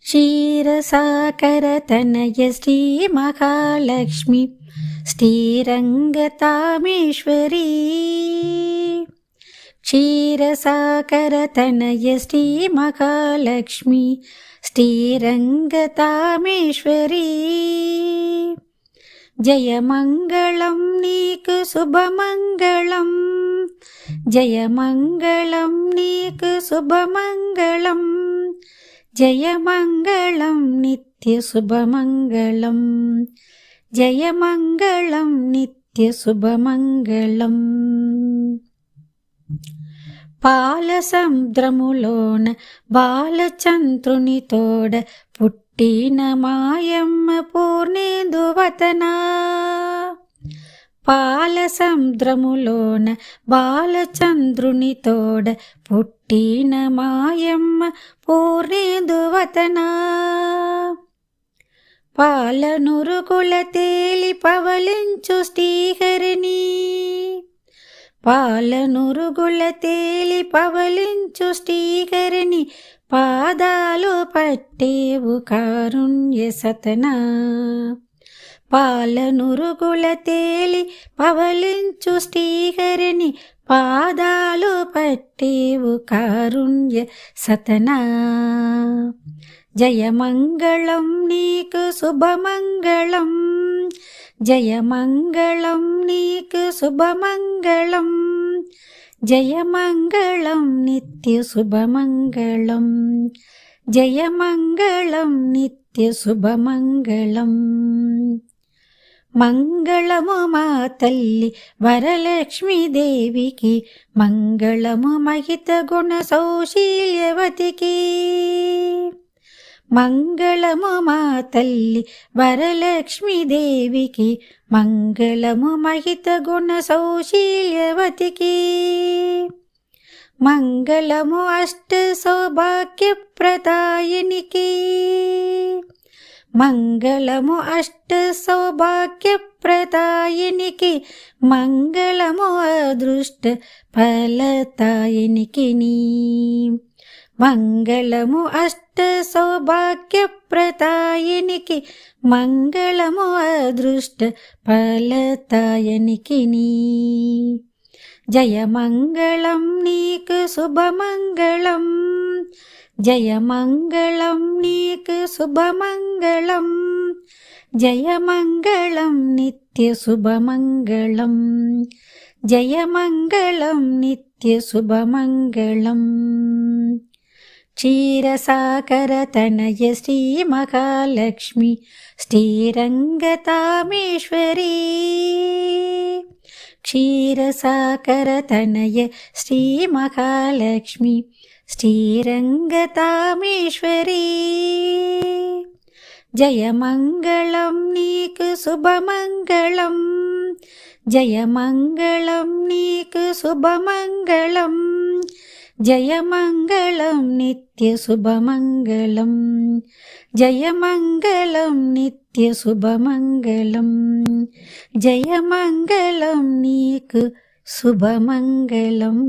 क्षीरसाकरतनय श्री महालक्ष्मी श्रीरङ्गतामेश्वरी क्षीरसाकरतनय श्री महालक्ष्मी श्रीरङ्गतामेश्वरी जयमङ्गलं नीकु शुभमङ्गलं जयमङ्गलं नीकु शुभमङ्गलं जयमङ्गलं नित्यशुभमङ्गलं जयमङ्गलं नित्यशुभमङ्गलं పాలసముద్రములోన బాలచంద్రుని తోడ పుట్టిన మాయమ్మ పూర్ణేందువతన పాలసముద్రములోన బాలచంద్రుని తోడ పుట్టిన మాయమ్మ పూర్ణేందువతన పాలనురుగుల తేలి పవలించు శ్రీహరిని పాలనురుగుల తేలి పవలించు శ్రీహరిని పాదాలు పట్టేవు కారుణ్య సతనా పాలనురుగుల తేలి పవలించు శ్రీహరిని పాదాలు పట్టేవు కారుణ్య సతనా జయమంగళం నీకు శుభమంగళం జయమంగళం నీకు శుభమంగళం జయమంగళం నిత్యశుభమంగళం జయమంగళం నిత్యశుభమంగళం మంగళము మా తల్లి వరలక్ష్మీదేవికి మంగళము మహిత గుణ సౌశీల్యవతికి మంగళము మా తల్లి వరలక్ష్మీదేవికి మంగళము మహిత గుణ సౌశీల్యవతికి మంగళము అష్ట సౌభాగ్యప్రదాయినికి మంగళము అష్ట సౌభాగ్యప్రదాయినికి మంగళము అదృష్ట ఫలదాయినికి మంగళము అష్ట సౌభాగ్యప్రదాయినికి మంగళము అదృష్ట ఫలదాయినికి జయమంగళం నీకు శుభమంగళం జయమంగళం నీకు శుభమంగళం జయమంగళం నిత్యశుభమంగళం జయమంగళం నిత్యశుభమంగళం क्षीरसाकरतनय श्री महालक्ष्मी श्रीरङ्गतामेश्वरी क्षीरसाकरतनय श्री महालक्ष्मी श्रीरङ्गतामेश्वरी जयमङ्गलं नीकु शुभमङ्गलं जयमङ्गलं नीकु शुभमङ्गलं जयमङ्गलं नित्यशुभमङ्गलं जयमङ्गलं नित्यशुभमङ्गलं जयमङ्गलं नीकु शुभमङ्गलम्।